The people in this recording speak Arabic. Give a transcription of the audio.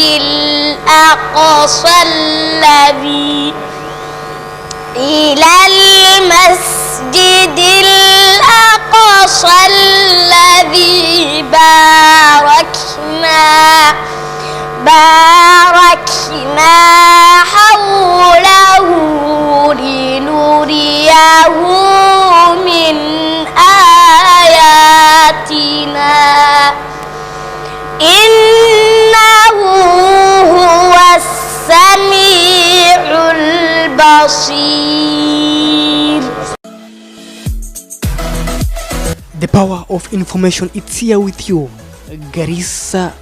الأقصى الذي إلى المسجد الأقصى الذي باركنا حوله لنريه من آياتنا إنه هو السميع البصير. The power of information, it's here with you. Garissa